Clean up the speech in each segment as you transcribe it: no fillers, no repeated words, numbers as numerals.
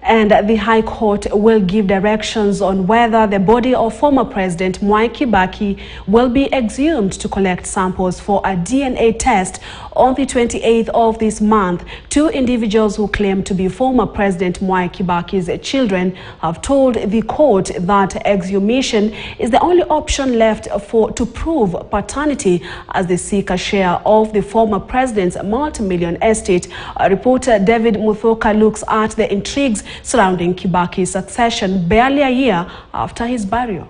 And the High Court will give directions on whether the body of former President Mwai Kibaki will be exhumed to collect samples for a DNA test on the 28th of this month. Two individuals who claim to be former President Mwai Kibaki's children have told the court that exhumation is the only option left to prove paternity, as they seek a share of the former president's multi-million estate. Reporter David Muthoka looks at the intrigues surrounding Kibaki's succession barely a year after his burial.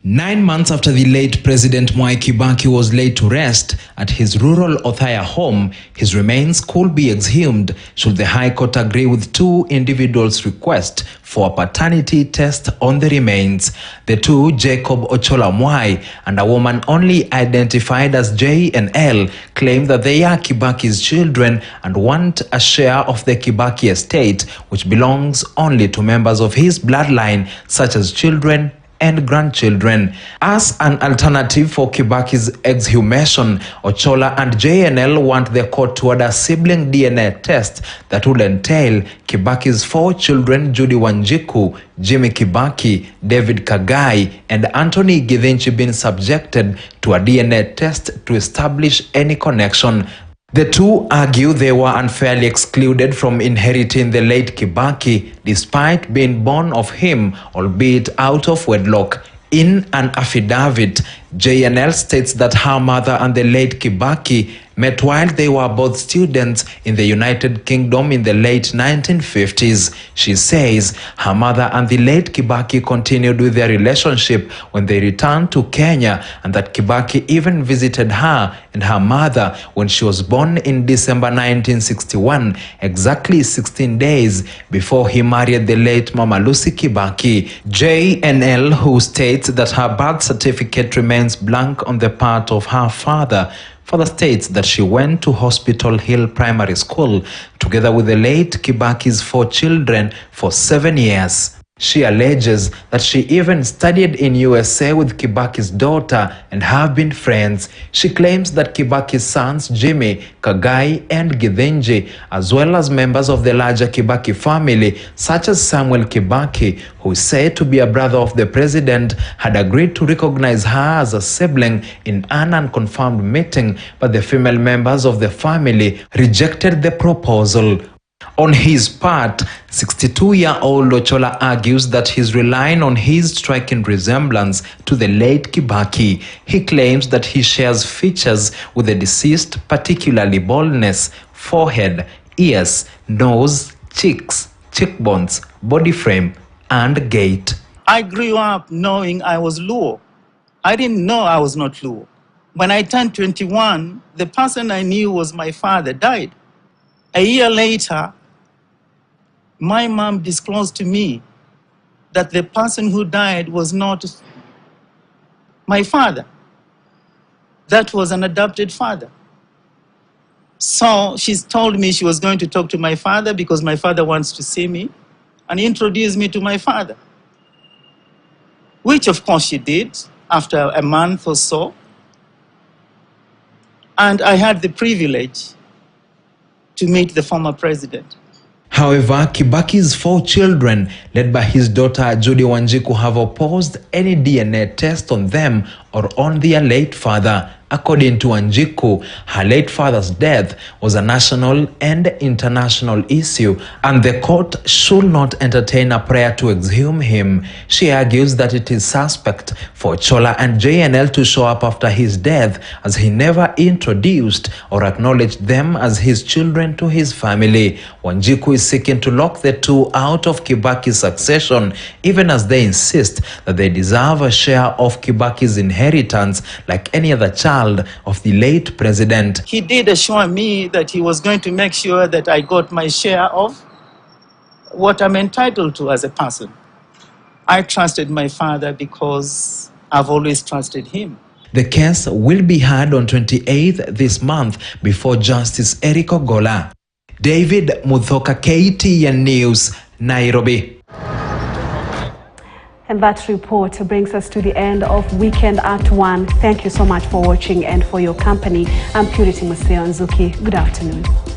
9 months after the late President Mwai Kibaki was laid to rest at his rural Othaya home, his remains could be exhumed should the High Court agree with two individuals' request for a paternity test on the remains. The two, Jacob Ochola Mwai and a woman only identified as J and L, claim that they are Kibaki's children and want a share of the Kibaki estate, which belongs only to members of his bloodline, such as children and grandchildren. As an alternative for Kibaki's exhumation, Ochola and JNL want the court to order a sibling DNA test that would entail Kibaki's 4 children, Judy Wanjiku, Jimmy Kibaki, David Kagai, and Anthony Githinchi, being subjected to a DNA test to establish any connection. The two argue they were unfairly excluded from inheriting the late Kibaki despite being born of him, albeit out of wedlock. In an affidavit, JNL states that her mother and the late Kibaki met while they were both students in the United Kingdom in the late 1950s. She says her mother and the late Kibaki continued with their relationship when they returned to Kenya, and that Kibaki even visited her and her mother when she was born in December 1961, exactly 16 days before he married the late Mama Lucy Kibaki. JNL, who states that her birth certificate remains blank on the part of her father, further states that she went to Hospital Hill Primary School together with the late Kibaki's 4 children for 7 years. She alleges that she even studied in USA with Kibaki's daughter and have been friends. She claims that Kibaki's sons Jimmy, Kagai, and Githinji, as well as members of the larger Kibaki family, such as Samuel Kibaki, who is said to be a brother of the president, had agreed to recognize her as a sibling in an unconfirmed meeting, but the female members of the family rejected the proposal. On his part, 62-year-old Ochola argues that he's relying on his striking resemblance to the late Kibaki. He claims that he shares features with the deceased, particularly baldness, forehead, ears, nose, cheeks, cheekbones, body frame, and gait. I grew up knowing I was Luo. I didn't know I was not Luo. When I turned 21, the person I knew was my father died. A year later, my mom disclosed to me that the person who died was not my father. That was an adopted father. So she's told me she was going to talk to my father because my father wants to see me and introduce me to my father, which of course she did after a month or so. And I had the privilege to meet the former president. However, Kibaki's 4 children, led by his daughter Judy Wanjiku, have opposed any DNA test on them or on their late father. According to Wanjiku, her late father's death was a national and international issue, and the court should not entertain a prayer to exhume him. She argues that it is suspect for Chola and JNL to show up after his death, as he never introduced or acknowledged them as his children to his family. Wanjiku is seeking to lock the two out of Kibaki's succession, even as they insist that they deserve a share of Kibaki's inheritance like any other child of the late president. He did assure me that he was going to make sure that I got my share of what I'm entitled to as a person. I trusted my father because I've always trusted him. The case will be heard on 28th this month before Justice Eric Ogola. David Muthoka, KTN News, Nairobi. And that report brings us to the end of Weekend Act 1. Thank you so much for watching and for your company. I'm Purity Museo Nzuki. Good afternoon.